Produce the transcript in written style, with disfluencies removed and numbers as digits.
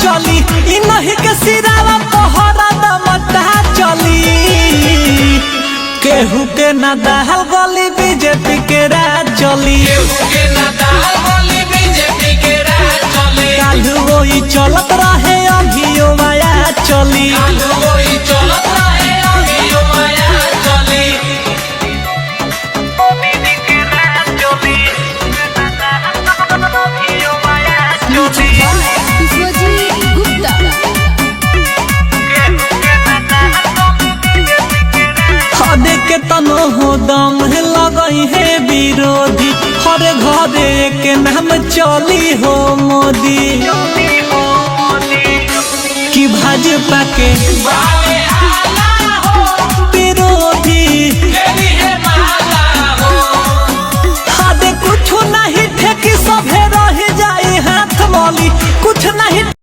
चली इ नहीं के सिरावा पहरा दमता चली केहू के ना दाल गली बीजेपी के राज चली कालू वही चलत रहे अभियो माया चली के तनो हो दम लगई है विरोधी हर घरे के नाम चली हो मोदी कि भाजपा के